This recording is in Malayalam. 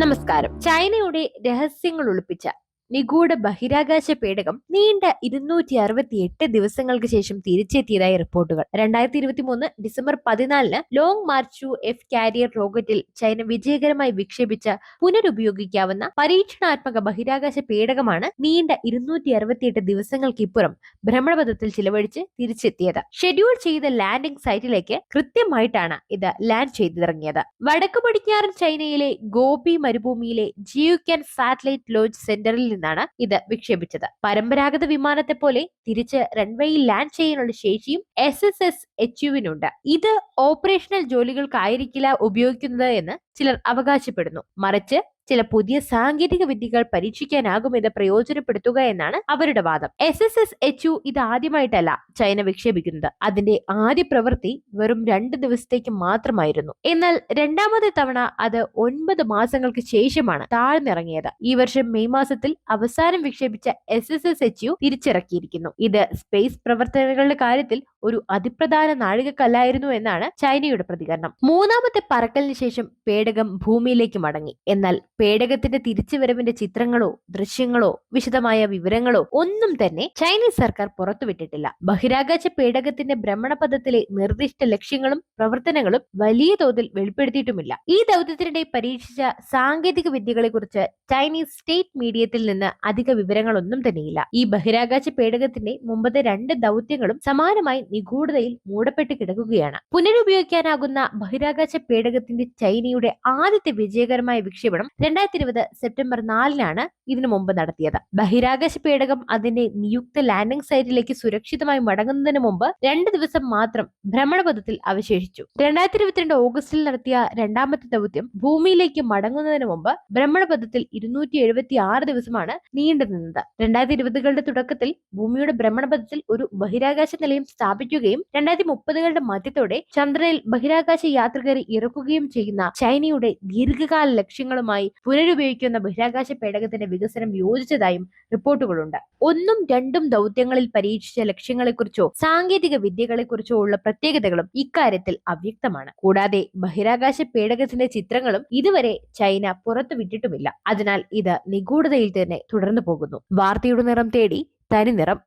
നമസ്കാരം. ചൈനയുടെ രഹസ്യങ്ങൾ ഒളിപ്പിച്ച നിഗൂഢ ബഹിരാകാശ പേടകം നീണ്ട 268 ദിവസങ്ങൾക്ക് ശേഷം തിരിച്ചെത്തിയതായി റിപ്പോർട്ടുകൾ. 2023 December 14 Long March 2 F carrier റോക്കറ്റിൽ ചൈന വിജയകരമായി വിക്ഷേപിച്ച പുനരുപയോഗിക്കാവുന്ന പരീക്ഷണാത്മക ബഹിരാകാശ പേടകമാണ് നീണ്ട 268 ദിവസങ്ങൾക്കിപ്പുറം ഭ്രമണപഥത്തിൽ ചിലവഴിച്ച് തിരിച്ചെത്തിയത്. ഷെഡ്യൂൾ ചെയ്ത ലാൻഡിംഗ് സൈറ്റിലേക്ക് കൃത്യമായിട്ടാണ് ഇത് ലാൻഡ് ചെയ്തിറങ്ങിയത്. വടക്കു പടിഞ്ഞാറൻ ചൈനയിലെ ഗോപി മരുഭൂമിയിലെ ജിയുക്യാൻ സാറ്റലൈറ്റ് ലോഞ്ച് സെന്ററിൽ നിന്നാണ് ഇത് വിക്ഷേപിച്ചത്. പരമ്പരാഗത വിമാനത്തെ പോലെ തിരിച്ച് റൺവേയിൽ ലാൻഡ് ചെയ്യാനുള്ള ശേഷിയും SSS-HUവിനുണ്ട്. ഇത് ഓപ്പറേഷണൽ ജോലികൾക്കായിരിക്കില്ല ഉപയോഗിക്കുന്നത് എന്ന് ചിലർ അവകാശപ്പെടുന്നു. മറിച്ച് ചില പുതിയ സാങ്കേതിക വിദ്യകൾ പരീക്ഷിക്കാനാകുമെന്ന് പ്രയോജനപ്പെടുത്തുക എന്നാണ് അവരുടെ വാദം. SSS-HU ഇത് ആദ്യമായിട്ടല്ല ചൈന വിക്ഷേപിക്കുന്നത്. അതിന്റെ ആദ്യ പ്രവൃത്തി വെറും 2 ദിവസത്തേക്ക് മാത്രമായിരുന്നു. എന്നാൽ രണ്ടാമത്തെ തവണ അത് 9 മാസങ്ങൾക്ക് ശേഷമാണ് താഴ്ന്നിറങ്ങിയത്. ഈ വർഷം മെയ് മാസത്തിൽ അവസാനം വിക്ഷേപിച്ച SSS-HU തിരിച്ചിറക്കിയിരിക്കുന്നു. ഇത് സ്പേസ് പ്രവർത്തനങ്ങളുടെ കാര്യത്തിൽ ഒരു അതിപ്രധാന നാഴികക്കല്ലായിരുന്നു എന്നാണ് ചൈനയുടെ പ്രതികരണം. മൂന്നാമത്തെ പറക്കലിന് ശേഷം പേടകം ഭൂമിയിലേക്ക് മടങ്ങി. എന്നാൽ പേടകത്തിന്റെ തിരിച്ചുവരവിന്റെ ചിത്രങ്ങളോ ദൃശ്യങ്ങളോ വിശദമായ വിവരങ്ങളോ ഒന്നും തന്നെ ചൈനീസ് സർക്കാർ പുറത്തുവിട്ടിട്ടില്ല. ബഹിരാകാശ പേടകത്തിന്റെ ഭ്രമണപഥത്തിലെ നിർദ്ദിഷ്ട ലക്ഷ്യങ്ങളും പ്രവർത്തനങ്ങളും വലിയ തോതിൽ വെളിപ്പെടുത്തിയിട്ടുമില്ല. ഈ ദൗത്യത്തിനിടെ പരീക്ഷിച്ച സാങ്കേതിക വിദ്യകളെ കുറിച്ച് ചൈനീസ് സ്റ്റേറ്റ് മീഡിയത്തിൽ നിന്ന് അധിക വിവരങ്ങളൊന്നും തന്നെയില്ല. ഈ ബഹിരാകാശ പേടകത്തിന്റെ മുമ്പത്തെ 2 ദൗത്യങ്ങളും സമാനമായി നിഗൂഢതയിൽ മൂടപ്പെട്ട് കിടക്കുകയാണ്. പുനരുപയോഗിക്കാനാകുന്ന ബഹിരാകാശ പേടകത്തിന്റെ ചൈനയുടെ ആദ്യത്തെ വിജയകരമായ വിക്ഷേപണം 2020 സെപ്റ്റംബർ 4 ഇതിനു മുമ്പ് നടത്തിയത്. ബഹിരാകാശ പേടകം അതിന്റെ നിയുക്ത ലാൻഡിംഗ് സൈറ്റിലേക്ക് സുരക്ഷിതമായി മടങ്ങുന്നതിന് മുമ്പ് 2 ദിവസം മാത്രം ഭ്രമണപഥത്തിൽ അവശേഷിച്ചു. 2022 ഓഗസ്റ്റിൽ നടത്തിയ രണ്ടാമത്തെ ദൗത്യം ഭൂമിയിലേക്ക് മടങ്ങുന്നതിന് മുമ്പ് ഭ്രമണപഥത്തിൽ 276 ദിവസമാണ് നീണ്ടുനിന്നത്. 2020കളുടെ തുടക്കത്തിൽ ഭൂമിയുടെ ഭ്രമണപഥത്തിൽ ഒരു ബഹിരാകാശ നിലയം സ്ഥാപിക്കുകയും 2030കളുടെ മധ്യത്തോടെ ചന്ദ്രനിൽ ബഹിരാകാശ യാത്രികരെ ഇറക്കുകയും ചെയ്യുന്ന ചൈനയുടെ ദീർഘകാല ലക്ഷ്യങ്ങളുമായി പുനരുപയോഗിക്കുന്ന ബഹിരാകാശ പേടകത്തിന്റെ വികസനം യോജിച്ചതായും റിപ്പോർട്ടുകളുണ്ട്. 1ഉം 2ഉം ദൗത്യങ്ങളിൽ പരീക്ഷിച്ച ലക്ഷ്യങ്ങളെക്കുറിച്ചോ സാങ്കേതിക വിദ്യകളെക്കുറിച്ചോ ഉള്ള പ്രത്യേകതകളും ഇക്കാര്യത്തിൽ അവ്യക്തമാണ്. കൂടാതെ ബഹിരാകാശ പേടകത്തിന്റെ ചിത്രങ്ങളും ഇതുവരെ ചൈന പുറത്തുവിട്ടിട്ടുമില്ല. അതിനാൽ ഇത് നിഗൂഢതയിൽ തന്നെ തുടർന്നു പോകുന്നു. വാർത്തയുടെ നിറം തേടി തനി നിറം.